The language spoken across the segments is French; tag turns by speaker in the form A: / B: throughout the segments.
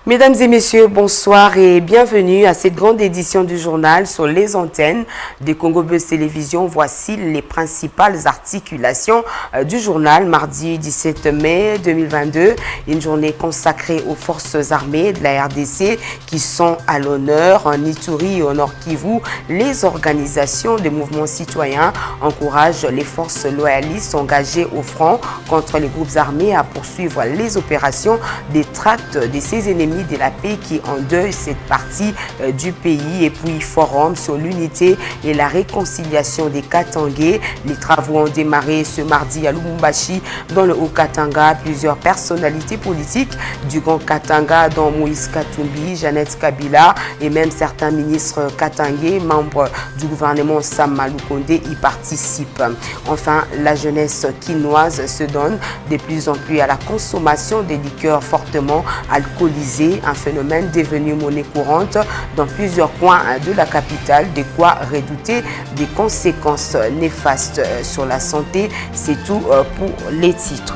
A: Mesdames et messieurs, bonsoir et bienvenue à cette grande édition du journal sur les antennes de Congo Buzz Télévision. Voici les principales articulations du journal mardi 17 mai 2022. Une journée consacrée aux forces armées de la RDC qui sont à l'honneur. En Ituri et au Nord Kivu, les organisations de mouvements citoyens encouragent les forces loyalistes engagées au front contre les groupes armés à poursuivre les opérations des tracts de ces ennemis de la paix qui endeuille cette partie du pays. Et puis forum sur l'unité et la réconciliation des Katangais. Les travaux ont démarré ce mardi à Lubumbashi dans le Haut-Katanga. Plusieurs personnalités politiques du Grand Katanga dont Moïse Katumbi, Jeannette Kabila et même certains ministres katangais, membres du gouvernement Sama Lukonde, y participent. Enfin, la jeunesse quinoise se donne de plus en plus à la consommation des liqueurs fortement alcoolisées, un phénomène devenu monnaie courante dans plusieurs coins de la capitale, de quoi redouter des conséquences néfastes sur la santé. C'est tout pour les titres.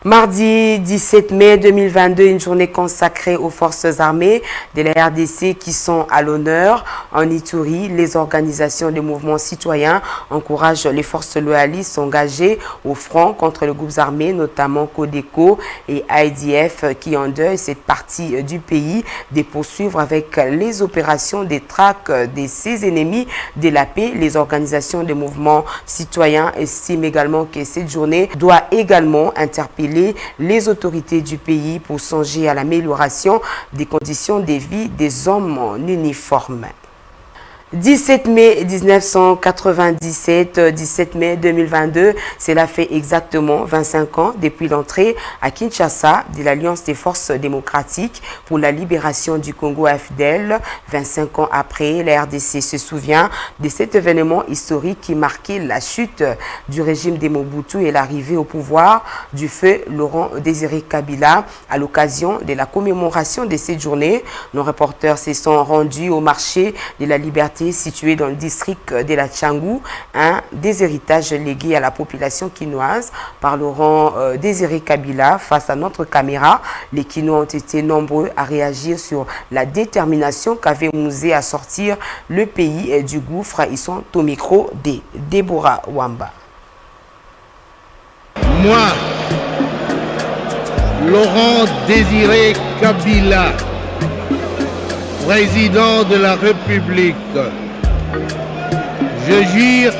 A: Mardi 17 mai 2022, une journée consacrée aux forces armées de la RDC qui sont à l'honneur. En Ituri, les organisations de mouvements citoyens encouragent les forces loyalistes engagées au front contre les groupes armés, notamment Codeco et ADF, qui endeuillent cette partie du pays, de poursuivre avec les opérations des traques de ces ennemis de la paix. Les organisations de mouvements citoyens estiment également que cette journée doit également interpeller les autorités du pays pour songer à l'amélioration des conditions de vie des hommes en uniforme. 17 mai 1997, 17 mai 2022, cela fait exactement 25 ans depuis l'entrée à Kinshasa de l'Alliance des forces démocratiques pour la libération du Congo AFDL. 25 ans après, la RDC se souvient de cet événement historique qui marquait la chute du régime de Mobutu et l'arrivée au pouvoir du feu Laurent Désiré Kabila. À l'occasion de la commémoration de cette journée, nos reporters se sont rendus au marché de la liberté situé dans le district de la Tchangou, un des héritages légués à la population quinoise par Laurent Désiré Kabila. Face à notre caméra, les Quinois ont été nombreux à réagir sur la détermination qu'avait Mouzé à sortir le pays du gouffre. Ils sont au micro de Deborah Wamba.
B: Moi, Laurent Désiré Kabila, président de la République, je jure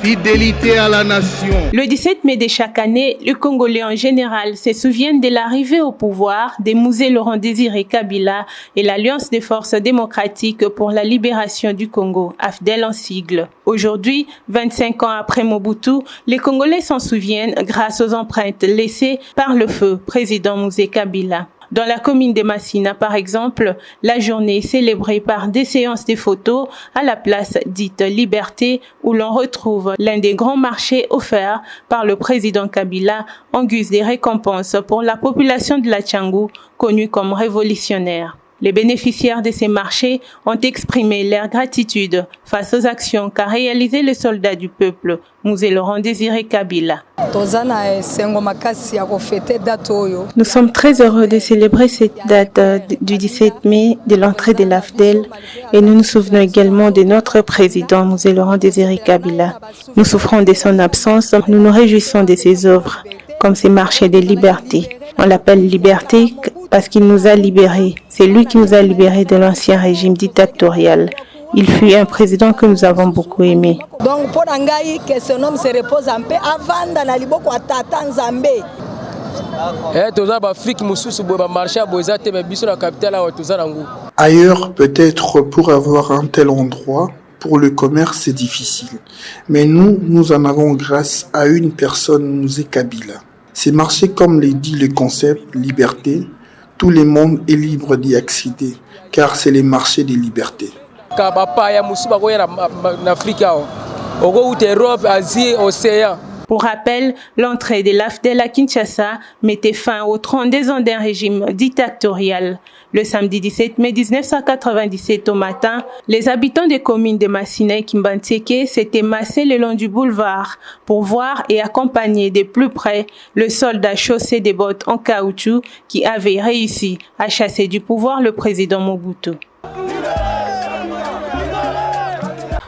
B: fidélité à la nation.
C: Le 17 mai de chaque année, les Congolais en général se souviennent de l'arrivée au pouvoir de Mouzé Laurent Désiré Kabila et l'Alliance des forces démocratiques pour la libération du Congo, AFDL en sigle. Aujourd'hui, 25 ans après Mobutu, les Congolais s'en souviennent grâce aux empreintes laissées par le feu président Mouzé Kabila. Dans la commune de Massina, par exemple, la journée est célébrée par des séances de photos à la place dite Liberté, où l'on retrouve l'un des grands marchés offerts par le président Kabila en guise de récompense pour la population de la Tchangou, connue comme révolutionnaire. Les bénéficiaires de ces marchés ont exprimé leur gratitude face aux actions qu'a réalisées les soldats du peuple, Mouzé Laurent Désiré Kabila.
D: Nous sommes très heureux de célébrer cette date du 17 mai de l'entrée de l'AFDL et nous nous souvenons également de notre président Mouzé Laurent Désiré Kabila. Nous souffrons de son absence, nous nous réjouissons de ses œuvres, comme ces marchés de liberté. On l'appelle liberté parce qu'il nous a libérés. C'est lui qui nous a libérés de l'ancien régime dictatorial. Il fut un président que nous avons beaucoup aimé.
E: Donc, pour que ce nom se repose en paix avant dans la liboko à Tata Nzambe.
F: Ailleurs, peut-être pour avoir un tel endroit, pour le commerce, c'est difficile. Mais nous en avons grâce à une personne, Mouzé Kabila. Ces marchés, comme le dit le concept liberté, tout le monde est libre d'y accéder, car c'est les marchés de liberté.
C: Pour rappel, l'entrée de l'AFDEL à Kinshasa mettait fin au 32 ans d'un régime dictatorial. Le samedi 17 mai 1997 au matin, les habitants des communes de Massina et Kimbantseke s'étaient massés le long du boulevard pour voir et accompagner de plus près le soldat chaussé des bottes en caoutchouc qui avait réussi à chasser du pouvoir le président Mobutu.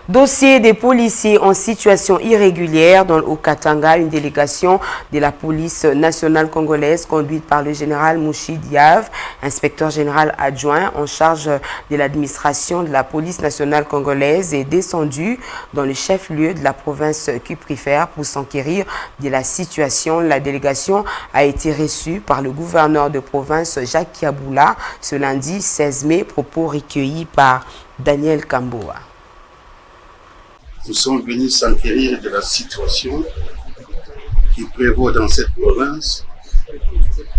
A: Dossier des policiers en situation irrégulière dans le Haut-Katanga, une délégation de la police nationale congolaise conduite par le général Mouchi Diav, inspecteur général adjoint en charge de l'administration de la police nationale congolaise, est descendue dans le chef-lieu de la province cuprifère pour s'enquérir de la situation. La délégation a été reçue par le gouverneur de province Jacques Kiaboula ce lundi 16 mai, propos recueillis par Daniel Kamboa.
G: Nous sommes venus s'enquérir de la situation qui prévaut dans cette province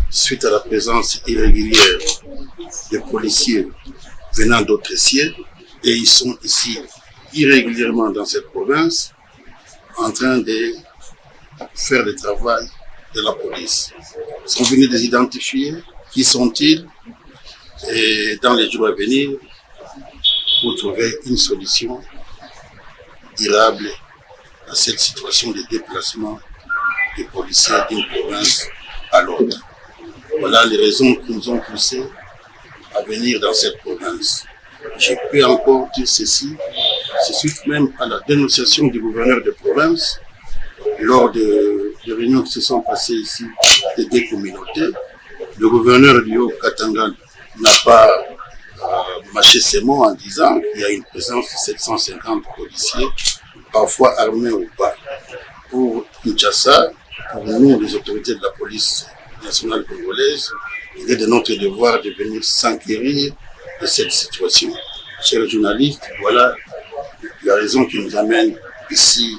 G: suite à la présence irrégulière de policiers venant d'autres sièges, et ils sont ici irrégulièrement dans cette province en train de faire le travail de la police. Nous sommes venus les identifier, qui sont-ils, et dans les jours à venir pour trouver une solution durable à cette situation de déplacement des policiers d'une province à l'autre. Voilà les raisons qui nous ont poussés à venir dans cette province. Je peux encore dire ceci, c'est suite même à la dénonciation du gouverneur de province lors de réunions qui se sont passées ici des deux communautés. Le gouverneur du Haut-Katanga n'a pas mâché ses mots en disant qu'il y a une présence de 750 policiers, parfois armés ou pas. Pour Kinshasa, pour nous, les autorités de la police nationale congolaise, il est de notre devoir de venir s'enquérir de cette situation. Chers journalistes, voilà la raison qui nous amène ici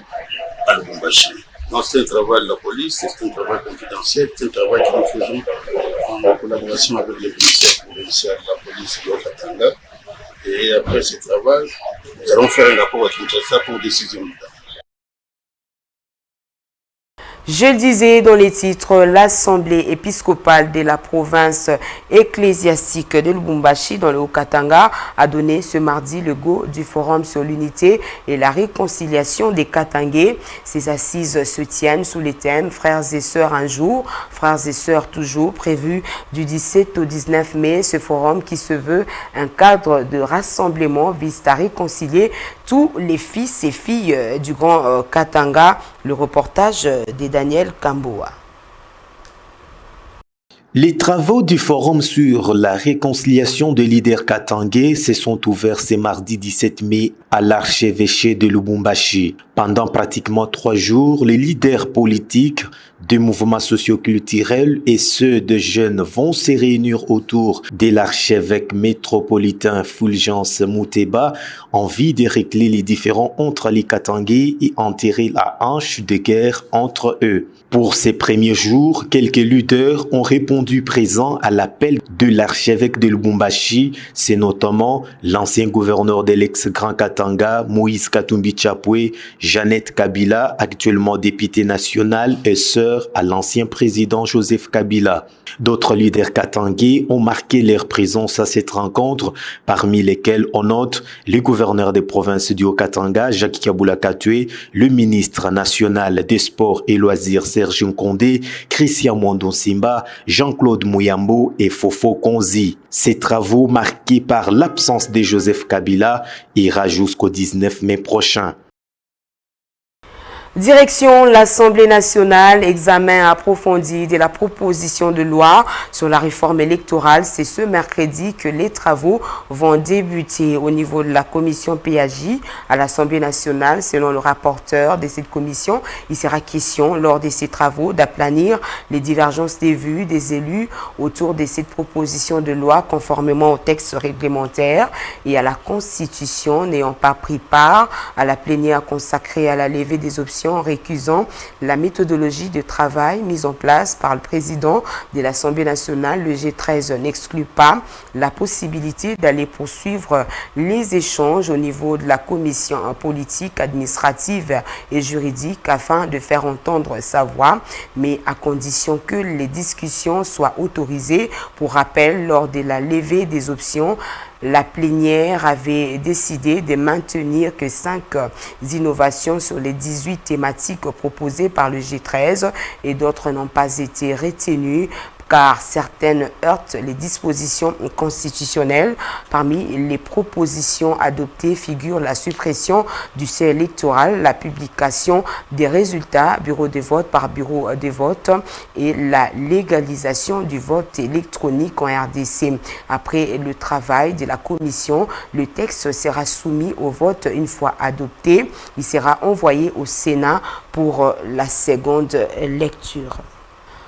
G: à Lubumbashi. Non, c'est un travail de la police, c'est un travail confidentiel, c'est un travail que nous faisons en collaboration avec les commissaires provinciaux de la police du Haut-Katanga. Et après ce travail, nous allons faire un rapport à Kinshasa pour décision.
A: Je le disais dans les titres, l'Assemblée épiscopale de la province ecclésiastique de Lubumbashi dans le Haut-Katanga a donné ce mardi le go du forum sur l'unité et la réconciliation des Katangais. Ces assises se tiennent sous les thèmes Frères et Sœurs un jour, Frères et Sœurs toujours, prévu du 17 au 19 mai. Ce forum qui se veut un cadre de rassemblement vise à réconcilier tous les fils et filles du Grand Katanga. Le reportage des Daniel Kamboa.
H: Les travaux du Forum sur la réconciliation des leaders katangais se sont ouverts ce mardi 17 mai à l'archevêché de Lubumbashi. Pendant pratiquement 3 jours, les leaders politiques des mouvements socioculturels et ceux de jeunes vont se réunir autour de l'archevêque métropolitain Fulgence Muteba en vue de régler les différends entre les Katangais et enterrer la hanche de guerre entre eux. Pour ces premiers jours, quelques leaders ont répondu présents à l'appel de l'archevêque de Lubumbashi. C'est notamment l'ancien gouverneur de l'ex-Grand Katanga, Moïse Katumbi Chapwe, Jeannette Kabila, actuellement députée nationale et sœur à l'ancien président Joseph Kabila. D'autres leaders katangais ont marqué leur présence à cette rencontre, parmi lesquels on note le gouverneur des provinces du Haut-Katanga, Jacques Kiaboula Katwe, le ministre national des Sports et Loisirs Serge Nkondé, Christian Mwando Simba, Jean-Claude Mouyambo et Fofo Konzi. Ces travaux marqués par l'absence de Joseph Kabila ira jusqu'au 19 mai prochain.
A: Direction l'Assemblée nationale, examen approfondi de la proposition de loi sur la réforme électorale. C'est ce mercredi que les travaux vont débuter au niveau de la commission PAJ à l'Assemblée nationale. Selon le rapporteur de cette commission, il sera question lors de ces travaux d'aplanir les divergences des vues des élus autour de cette proposition de loi conformément au texte réglementaire et à la Constitution, n'ayant pas pris part à la plénière consacrée à la levée des options position récusant la méthodologie de travail mise en place par le président de l'Assemblée nationale. Le G13 n'exclut pas la possibilité d'aller poursuivre les échanges au niveau de la commission politique, administrative et juridique afin de faire entendre sa voix, mais à condition que les discussions soient autorisées. Pour rappel, lors de la levée des options, la plénière avait décidé de maintenir que 5 innovations sur les 18 thématiques proposées par le G13 et d'autres n'ont pas été retenues car certaines heurtent les dispositions constitutionnelles. Parmi les propositions adoptées figurent la suppression du seuil électoral, la publication des résultats bureau de vote par bureau de vote et la légalisation du vote électronique en RDC. Après le travail de la commission, le texte sera soumis au vote une fois adopté. Il sera envoyé au Sénat pour la seconde lecture.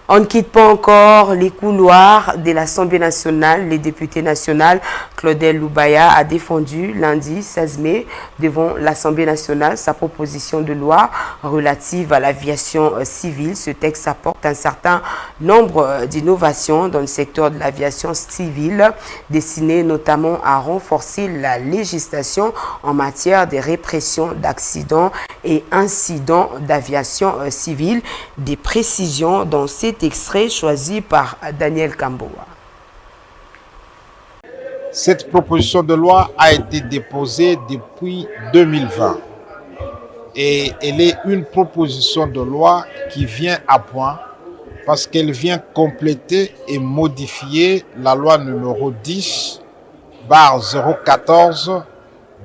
A: On ne quitte pas encore les couloirs de l'Assemblée nationale. Le député national Claudel Loubaya a défendu lundi 16 mai devant l'Assemblée nationale sa proposition de loi relative à l'aviation civile. Ce texte apporte un certain nombre d'innovations dans le secteur de l'aviation civile, destinées notamment à renforcer la législation en matière de répression d'accidents et incidents d'aviation civile. Des précisions dans cet extrait choisi par Daniel Kamboa.
I: Cette proposition de loi a été déposée depuis 2020 et elle est une proposition de loi qui vient à point parce qu'elle vient compléter et modifier la loi numéro 10/014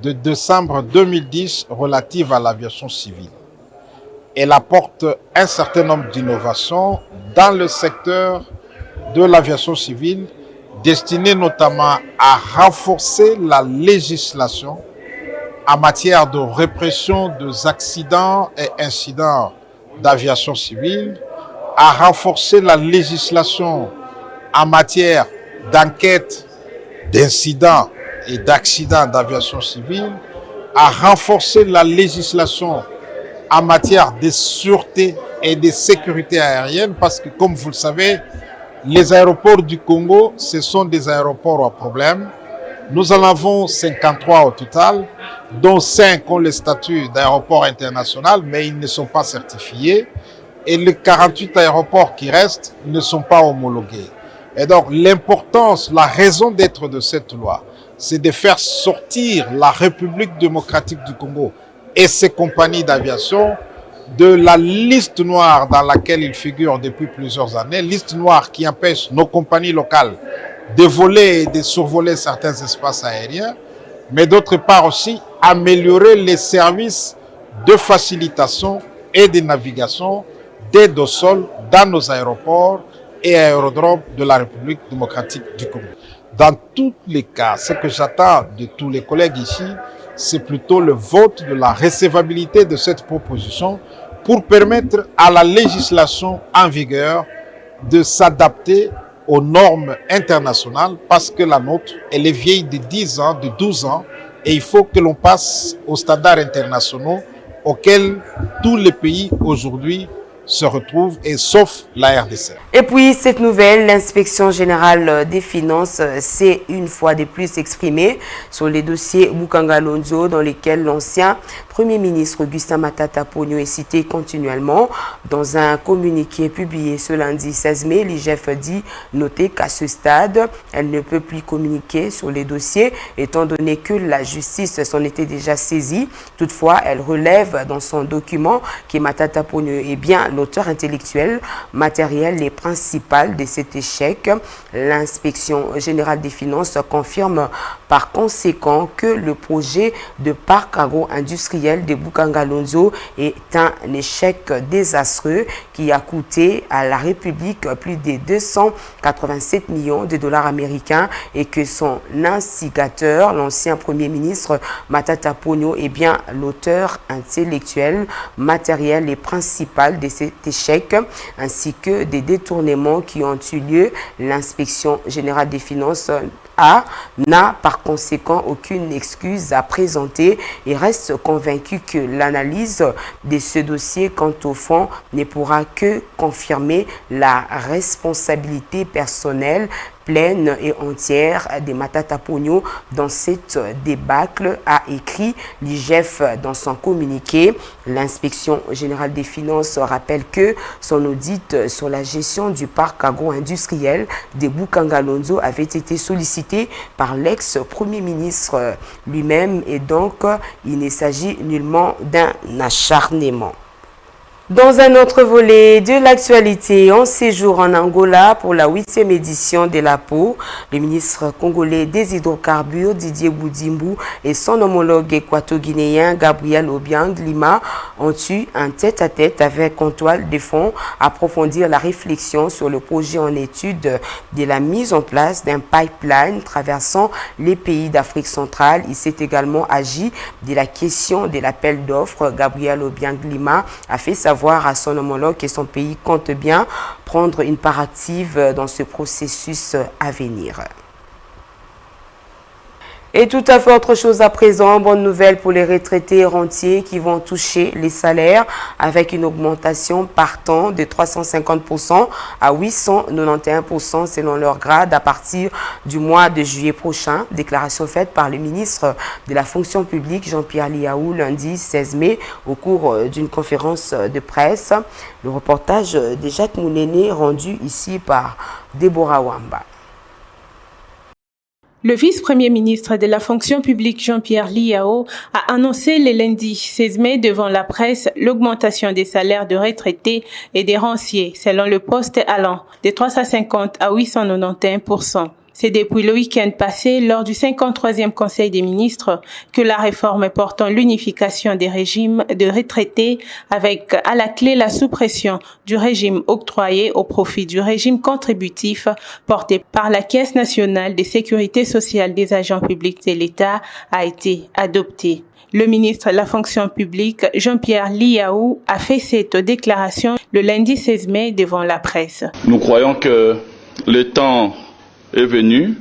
I: de décembre 2010 relative à l'aviation civile. Elle apporte un certain nombre d'innovations dans le secteur de l'aviation civile, destinées notamment à renforcer la législation en matière de répression des accidents et incidents d'aviation civile, à renforcer la législation en matière d'enquête d'incidents et d'accidents d'aviation civile, à renforcer la législation en matière de sûreté et de sécurité aérienne, parce que, comme vous le savez, les aéroports du Congo, ce sont des aéroports à problème. Nous en avons 53 au total, dont 5 ont le statut d'aéroport international, mais ils ne sont pas certifiés. Et les 48 aéroports qui restent ne sont pas homologués. Et donc, l'importance, la raison d'être de cette loi, c'est de faire sortir la République démocratique du Congo et ses compagnies d'aviation de la liste noire dans laquelle ils figurent depuis plusieurs années, liste noire qui empêche nos compagnies locales de voler et de survoler certains espaces aériens, mais d'autre part aussi améliorer les services de facilitation et de navigation d'aide au sol dans nos aéroports et aérodromes de la République démocratique du Congo. Dans tous les cas, ce que j'attends de tous les collègues ici, c'est plutôt le vote de la recevabilité de cette proposition pour permettre à la législation en vigueur de s'adapter aux normes internationales, parce que la nôtre, elle est vieille de 10 ans, de 12 ans, et il faut que l'on passe aux standards internationaux auxquels tous les pays aujourd'hui se retrouvent, et sauf la RDC.
A: Et puis, cette nouvelle, l'inspection générale des finances s'est une fois de plus exprimée sur les dossiers Bukanga-Lonzo dans lesquels l'ancien Premier ministre Augustin Matata Ponyo est cité continuellement. Dans un communiqué publié ce lundi 16 mai, l'IGF dit noter qu'à ce stade, elle ne peut plus communiquer sur les dossiers étant donné que la justice s'en était déjà saisie. Toutefois, elle relève dans son document que Matata Ponyo est bien l'auteur intellectuel, matériel et principal de cet échec. L'inspection générale des finances confirme par conséquent que le projet de parc agro-industriel de Bukanga-Lonzo est un échec désastreux qui a coûté à la République plus de 287 millions de dollars américains et que son instigateur, l'ancien Premier ministre Matata Ponyo, est bien l'auteur intellectuel, matériel et principal de cet échec, ainsi que des détournements qui ont eu lieu. L'inspection générale des finances CNSA n'a par conséquent aucune excuse à présenter et reste convaincu que l'analyse de ce dossier quant au fond ne pourra que confirmer la responsabilité personnelle pleine et entière des Matata Pogno dans cette débâcle, a écrit l'IGF dans son communiqué. L'inspection générale des finances rappelle que son audit sur la gestion du parc agro-industriel de Boukangalonzo avait été sollicité par l'ex-premier ministre lui-même et donc il ne s'agit nullement d'un acharnement. Dans un autre volet de l'actualité, en séjour en Angola pour la 8e édition de la PO, le ministre congolais des hydrocarbures Didier Boudimbu et son homologue équato-guinéen Gabriel Obiang Lima ont eu un tête-à-tête avec en toile de fond approfondir la réflexion sur le projet en étude de la mise en place d'un pipeline traversant les pays d'Afrique centrale. Il s'est également agi de la question de l'appel d'offres. Gabriel Obiang Lima a fait savoir à son homologue que son pays compte bien prendre une part active dans ce processus à venir. Et tout à fait autre chose à présent, bonne nouvelle pour les retraités rentiers qui vont toucher les salaires avec une augmentation partant de 350% à 891% selon leur grade à partir du mois de juillet prochain. Déclaration faite par le ministre de la fonction publique Jean-Pierre Liaou lundi 16 mai au cours d'une conférence de presse. Le reportage de Jacques Mouléné rendu ici par Déborah Wamba.
C: Le vice-premier ministre de la fonction publique Jean-Pierre Liao a annoncé le lundi 16 mai devant la presse l'augmentation des salaires de retraités et des rentiers selon le poste allant de 350 à 891%. C'est depuis le week-end passé, lors du 53e Conseil des ministres, que la réforme portant l'unification des régimes de retraités avec à la clé la suppression du régime octroyé au profit du régime contributif porté par la Caisse nationale de sécurité sociale des agents publics de l'État a été adoptée. Le ministre de la fonction publique, Jean-Pierre Liaou, a fait cette déclaration le lundi 16 mai devant la presse.
J: Nous croyons que le temps est venu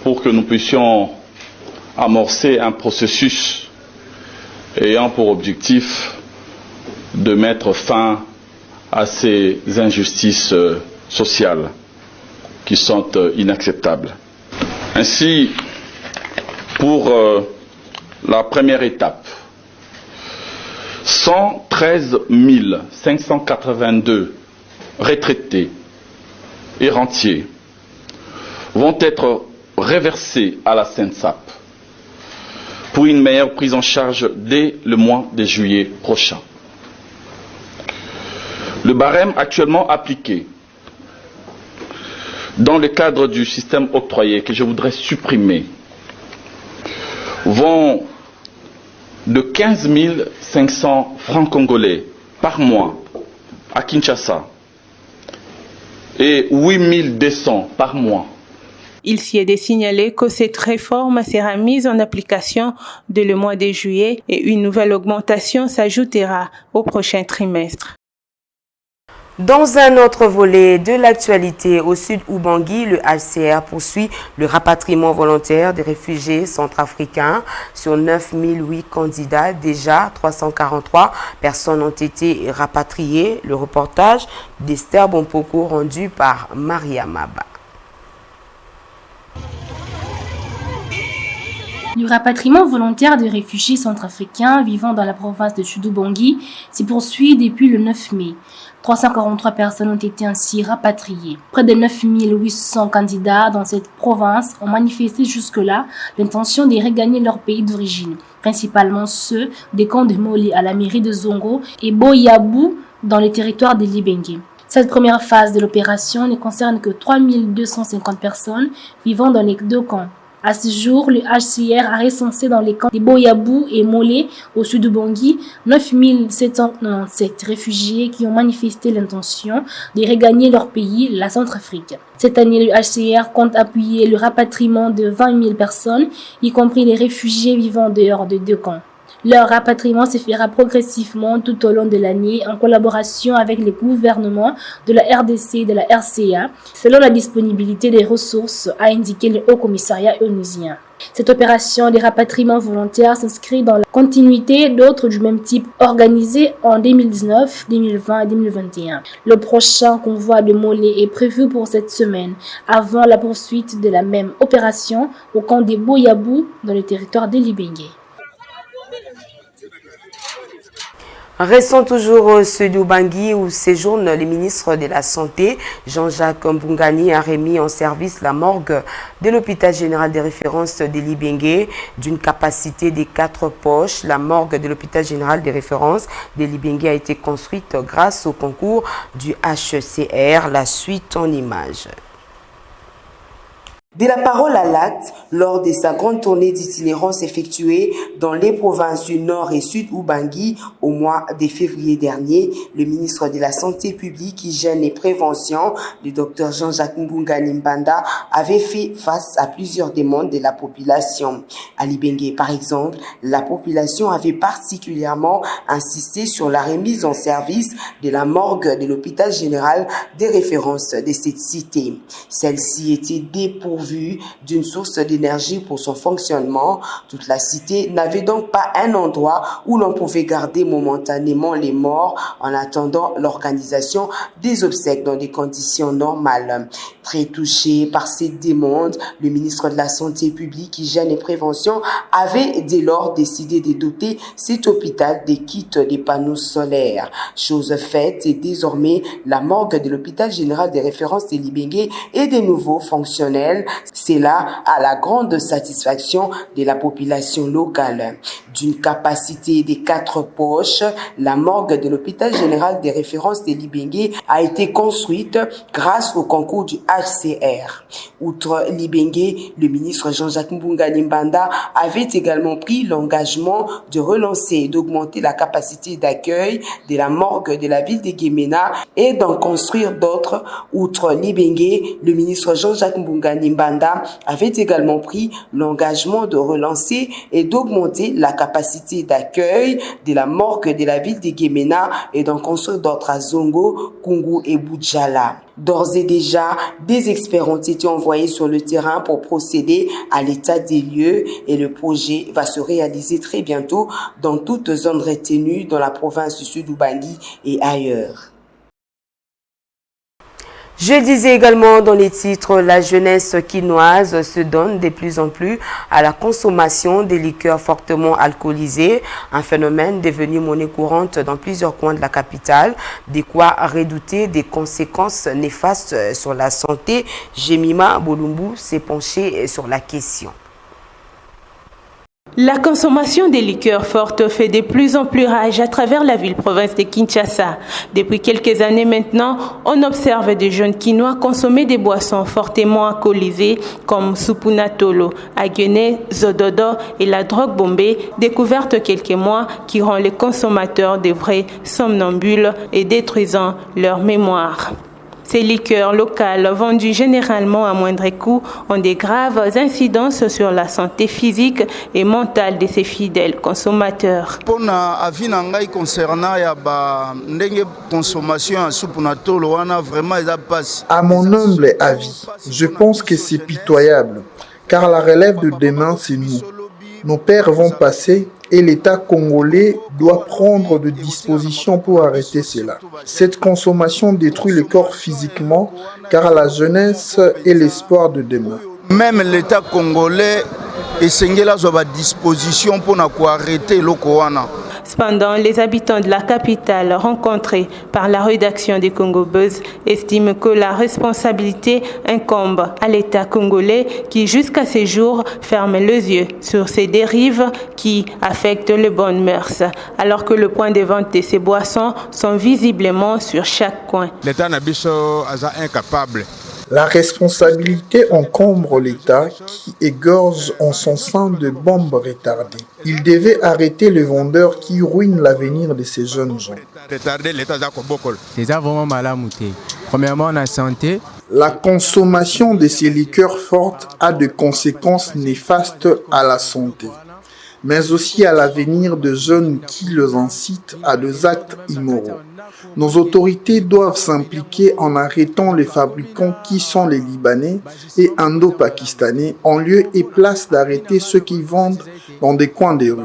J: pour que nous puissions amorcer un processus ayant pour objectif de mettre fin à ces injustices sociales qui sont inacceptables. Ainsi, pour la première étape, 113 582 retraités et rentiers vont être reversés à la CNSAP pour une meilleure prise en charge dès le mois de juillet prochain. Le barème actuellement appliqué dans le cadre du système octroyé que je voudrais supprimer vont de 15 500 francs congolais par mois à Kinshasa et 8 200 par mois.
C: Il s'y est signalé que cette réforme sera mise en application dès le mois de juillet et une nouvelle augmentation s'ajoutera au prochain trimestre.
A: Dans un autre volet de l'actualité, au sud Ubangui, le HCR poursuit le rapatriement volontaire des réfugiés centrafricains. Sur 9008 candidats, déjà 343 personnes ont été rapatriées. Le reportage d'Esther Bompoko rendu par Maria Maba.
K: Le rapatriement volontaire des réfugiés centrafricains vivant dans la province de Sud-Ubangui se poursuit depuis le 9 mai. 343 personnes ont été ainsi rapatriées. Près de 9800 candidats dans cette province ont manifesté jusque-là l'intention de regagner leur pays d'origine, principalement ceux des camps de Moli à la mairie de Zongo et Boyabou dans les territoires de Libengui. Cette première phase de l'opération ne concerne que 3250 personnes vivant dans les deux camps. À ce jour, le HCR a recensé dans les camps de Boyabou et Molé, au sud de Bangui, 9797 réfugiés qui ont manifesté l'intention de regagner leur pays, la Centrafrique. Cette année, le HCR compte appuyer le rapatriement de 20 000 personnes, y compris les réfugiés vivant dehors de deux camps. Leur rapatriement se fera progressivement tout au long de l'année en collaboration avec les gouvernements de la RDC et de la RCA, selon la disponibilité des ressources, a indiqué le Haut Commissariat onusien. Cette opération de rapatriement volontaire s'inscrit dans la continuité d'autres du même type organisées en 2019, 2020 et 2021. Le prochain convoi de Molé est prévu pour cette semaine, avant la poursuite de la même opération au camp des Boyabou dans le territoire de Libengé.
A: Restons toujours ceux d'Ubangui où séjourne le ministre de la Santé, Jean-Jacques Mbungani, a remis en service la morgue de l'hôpital général de référence de Libengé d'une capacité de 4 poches. La morgue de l'hôpital général de référence de Libengé a été construite grâce au concours du HCR. La suite en images. De la parole à l'acte, lors de sa grande tournée d'itinérance effectuée dans les provinces du Nord et Sud Ubangui au mois de février dernier, le ministre de la Santé publique, Hygiène et Prévention, le Dr Jean-Jacques Mbungani Mbanda, avait fait face à plusieurs demandes de la population. À Libengé, par exemple, la population avait particulièrement insisté sur la remise en service de la morgue de l'hôpital général des références de cette cité. Celle-ci était dépourvue d'une source d'énergie pour son fonctionnement. Toute la cité n'avait donc pas un endroit où l'on pouvait garder momentanément les morts en attendant l'organisation des obsèques dans des conditions normales. Très touché par ces demandes, le ministre de la Santé publique, Hygiène et Prévention avait dès lors décidé de doter cet hôpital des kits des panneaux solaires. Chose faite, et désormais la morgue de l'hôpital général des références de Libengé est de nouveau fonctionnelle. C'est là à la grande satisfaction de la population locale. D'une capacité de 4 poches, la morgue de l'hôpital général des références de Libengé a été construite grâce au concours du HCR. Outre Libengé, le ministre Jean-Jacques Mbungani Mbanda avait également pris l'engagement de relancer et d'augmenter la capacité d'accueil de la morgue de la ville de Guémena et d'en construire d'autres. Outre Libengé, le ministre Jean-Jacques Mbungani Mbanda avait également pris l'engagement de relancer et d'augmenter la capacité d'accueil de la morgue de la ville de Guémena et d'en construire d'autres à Zongo, Kungu et Boudjala. D'ores et déjà, des experts ont été envoyés sur le terrain pour procéder à l'état des lieux et le projet va se réaliser très bientôt dans toute zone retenue dans la province du Sud Ubangui et ailleurs. Je disais également dans les titres, la jeunesse quinoise se donne de plus en plus à la consommation des liqueurs fortement alcoolisées, un phénomène devenu monnaie courante dans plusieurs coins de la capitale, de quoi redouter des conséquences néfastes sur la santé. Jemima Bolumbu s'est penchée sur la question.
C: La consommation des liqueurs fortes fait de plus en plus rage à travers la ville-province de Kinshasa. Depuis quelques années maintenant, on observe des jeunes Quinois consommer des boissons fortement alcoolisées comme Supunatolo, Aguené, Zododo et la drogue bombée, découverte quelques mois qui rend les consommateurs de vrais somnambules et détruisant leur mémoire. Ces liqueurs locales, vendues généralement à moindre coût, ont des graves incidences sur la santé physique et mentale de ces fidèles consommateurs.
L: Pour avis nangai concernant ya ba ndenge consommation à Supunatolo wana vraiment ça passe.
F: À mon humble avis, je pense que c'est pitoyable, car la relève de demain c'est nous. Nos pères vont passer et l'État congolais doit prendre des dispositions pour arrêter cela. Cette consommation détruit le corps physiquement car la jeunesse est l'espoir de demain.
L: Même l'État congolais est à disposition pour arrêter le Koana.
C: Cependant, les habitants de la capitale rencontrés par la rédaction des Congo Buzz estiment que la responsabilité incombe à l'État congolais qui, jusqu'à ce jour, ferme les yeux sur ces dérives qui affectent les bonnes mœurs, alors que le point de vente de ces boissons sont visiblement sur chaque coin.
I: L'État est incapable.
F: La responsabilité encombre l'État qui égorge en son sein de bombes retardées. Il devait arrêter les vendeurs qui ruinent l'avenir de ces jeunes gens.
M: Premièrement, la santé.
F: La consommation de ces liqueurs fortes a des conséquences néfastes à la santé. mais aussi à l'avenir de jeunes qui les incitent à des actes immoraux. Nos autorités doivent s'impliquer en arrêtant les fabricants qui sont les Libanais et Indo-Pakistanais en lieu et place d'arrêter ceux qui vendent dans des coins des rues.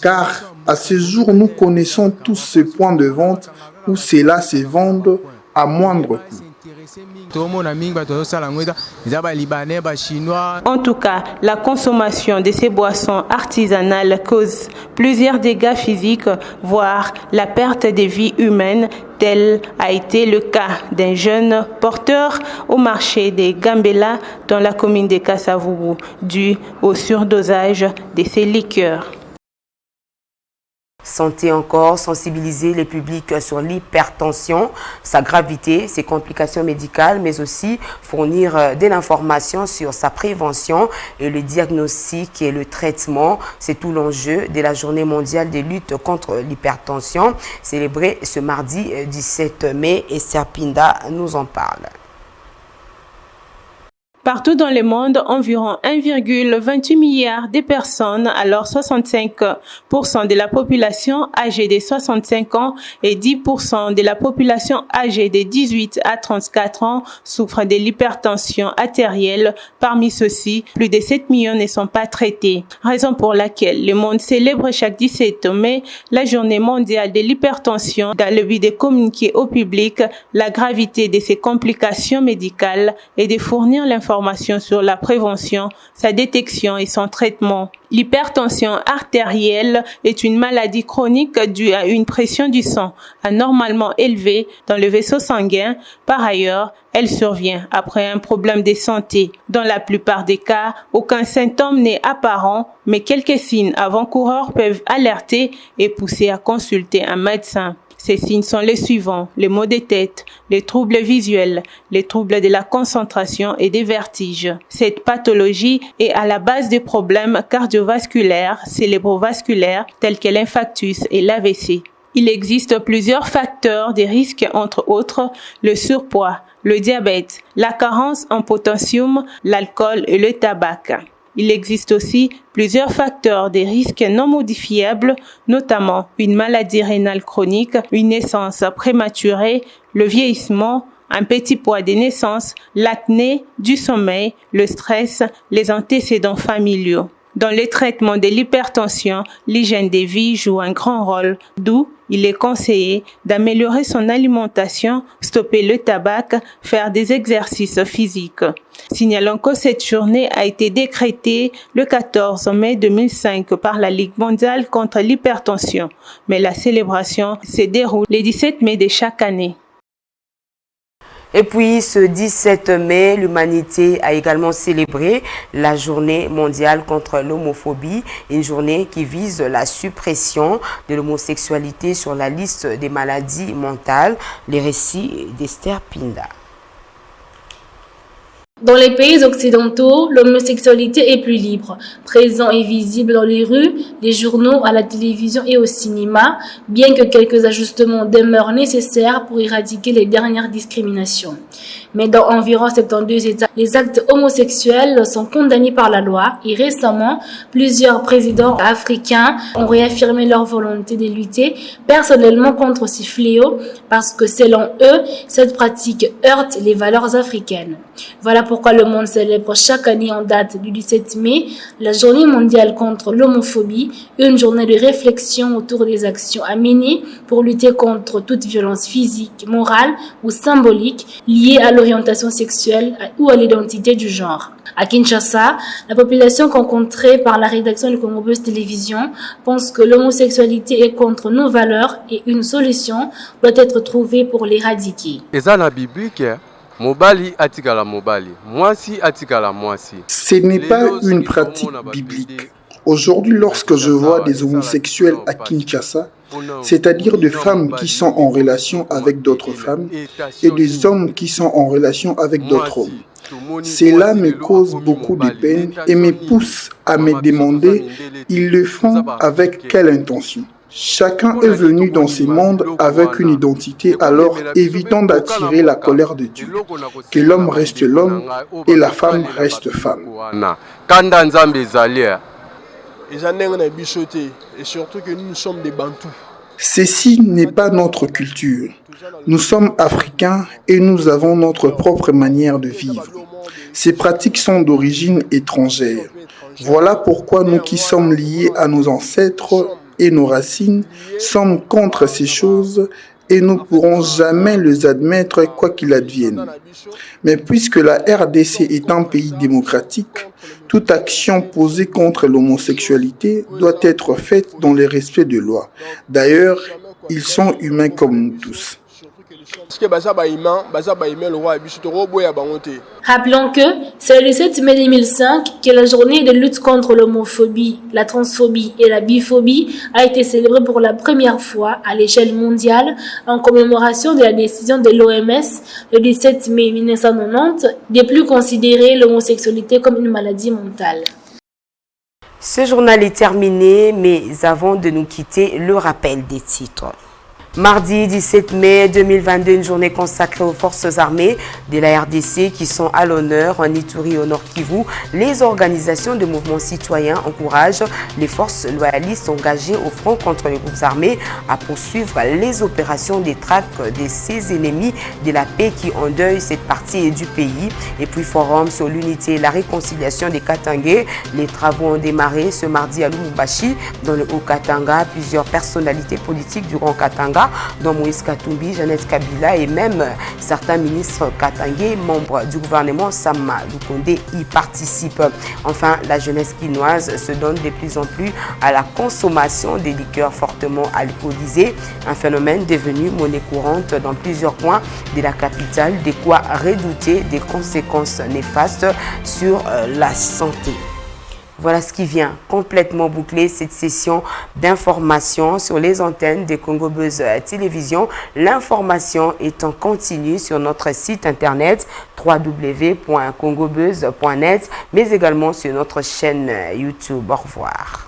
F: Car à ce jour, nous connaissons tous ces points de vente où cela se vend à moindre coût.
D: En tout cas, la consommation de ces boissons artisanales cause plusieurs dégâts physiques, voire la perte de vies humaines, tel a été le cas d'un jeune porteur au marché des Gambela dans la commune de Kasavubu, dû au surdosage de ces liqueurs.
A: Santé encore, sensibiliser les publics sur l'hypertension, sa gravité, ses complications médicales, mais aussi fournir de l'information sur sa prévention et le diagnostic et le traitement. C'est tout l'enjeu de la journée mondiale de lutte contre l'hypertension, célébrée ce mardi 17 mai, et Serpinda nous en parle.
C: Partout dans le monde, environ 1,28 milliard de personnes, alors 65% de la population âgée de 65 ans et 10% de la population âgée de 18 à 34 ans souffrent de l'hypertension artérielle. Parmi ceux-ci, plus de 7 millions ne sont pas traités. Raison pour laquelle le monde célèbre chaque 17 mai la journée mondiale de l'hypertension dans le but de communiquer au public la gravité de ces complications médicales et de fournir l'information sur la prévention, sa détection et son traitement. L'hypertension artérielle est une maladie chronique due à une pression du sang anormalement élevée dans le vaisseau sanguin. Par ailleurs, elle survient après un problème de santé. Dans la plupart des cas, aucun symptôme n'est apparent, mais quelques signes avant-coureurs peuvent alerter et pousser à consulter un médecin. Ces signes sont les suivants: les maux de tête, les troubles visuels, les troubles de la concentration et des vertiges. Cette pathologie est à la base des problèmes cardiovasculaires, cérébrovasculaires, tels que l'infarctus et l'AVC. Il existe plusieurs facteurs de risque, entre autres le surpoids, le diabète, la carence en potassium, l'alcool et le tabac. Il existe aussi plusieurs facteurs de risques non modifiables, notamment une maladie rénale chronique, une naissance prématurée, le vieillissement, un petit poids de naissance, l'acné, du sommeil, le stress, les antécédents familiaux. Dans le traitement de l'hypertension, l'hygiène de vie joue un grand rôle, d'où il est conseillé d'améliorer son alimentation, stopper le tabac, faire des exercices physiques. Signalons que cette journée a été décrétée le 14 mai 2005 par la Ligue mondiale contre l'hypertension, mais la célébration se déroule le 17 mai de chaque année.
A: Et puis, ce 17 mai, l'humanité a également célébré la journée mondiale contre l'homophobie, une journée qui vise la suppression de l'homosexualité sur la liste des maladies mentales. Les récits d'Esther Pinda.
K: Dans les pays occidentaux, l'homosexualité est plus libre, présent et visible dans les rues, les journaux, à la télévision et au cinéma, bien que quelques ajustements demeurent nécessaires pour éradiquer les dernières discriminations. Mais dans environ 72 États, les actes homosexuels sont condamnés par la loi et récemment, plusieurs présidents africains ont réaffirmé leur volonté de lutter personnellement contre ces fléaux parce que selon eux, cette pratique heurte les valeurs africaines. Voilà pourquoi le monde célèbre chaque année en date du 17 mai la journée mondiale contre l'homophobie, une journée de réflexion autour des actions à mener pour lutter contre toute violence physique, morale ou symbolique liée à l'orientation sexuelle ou à l'identité du genre. À Kinshasa, la population rencontrée par la rédaction de Congo Buzz Télévision pense que l'homosexualité est contre nos valeurs et une solution doit être trouvée pour l'éradiquer.
F: Ce n'est pas une pratique biblique. Aujourd'hui, lorsque je vois des homosexuels à Kinshasa, c'est-à-dire des femmes qui sont en relation avec d'autres femmes et des hommes qui sont en relation avec d'autres hommes, cela me cause beaucoup de peine et me pousse à me demander, ils le font avec quelle intention? Chacun est venu dans ce monde avec une identité, alors évitons d'attirer la colère de Dieu. Que l'homme reste l'homme et la femme reste femme.
N: et surtout que nous sommes des Bantous.
F: Ceci n'est pas notre culture. Nous sommes africains et nous avons notre propre manière de vivre. Ces pratiques sont d'origine étrangère. Voilà pourquoi nous qui sommes liés à nos ancêtres et nos racines sommes contre ces choses et nous ne pourrons jamais les admettre quoi qu'il advienne. Mais puisque la RDC est un pays démocratique, toute action posée contre l'homosexualité doit être faite dans le respect de loi. D'ailleurs, ils sont humains comme nous tous.
K: Rappelons que c'est le 7 mai 2005 que la journée de lutte contre l'homophobie, la transphobie et la biphobie a été célébrée pour la première fois à l'échelle mondiale en commémoration de la décision de l'OMS le 17 mai 1990 de plus considérer l'homosexualité comme une maladie mentale.
A: Ce journal est terminé, mais avant de nous quitter, le rappel des titres. Mardi 17 mai 2022, une journée consacrée aux forces armées de la RDC qui sont à l'honneur en Ituri au Nord Kivu. Les organisations de mouvements citoyens encouragent les forces loyalistes engagées au front contre les groupes armés à poursuivre les opérations des traques de ces ennemis de la paix qui endeuillent cette partie du pays. Et puis forum sur l'unité et la réconciliation des Katangais. Les travaux ont démarré ce mardi à Lubumbashi dans le Haut-Katanga. Plusieurs personnalités politiques du Grand Katanga, dont Moïse Katumbi, Jeannette Kabila et même certains ministres katangais, membres du gouvernement Sama Lukonde, y participent. Enfin, la jeunesse quinoise se donne de plus en plus à la consommation des liqueurs fortement alcoolisées, un phénomène devenu monnaie courante dans plusieurs coins de la capitale, de quoi redouter des conséquences néfastes sur la santé. Voilà ce qui vient complètement boucler cette session d'information sur les antennes de Congo Buzz Télévision. L'information est en continu sur notre site internet www.congobuzz.net, mais également sur notre chaîne YouTube. Au revoir.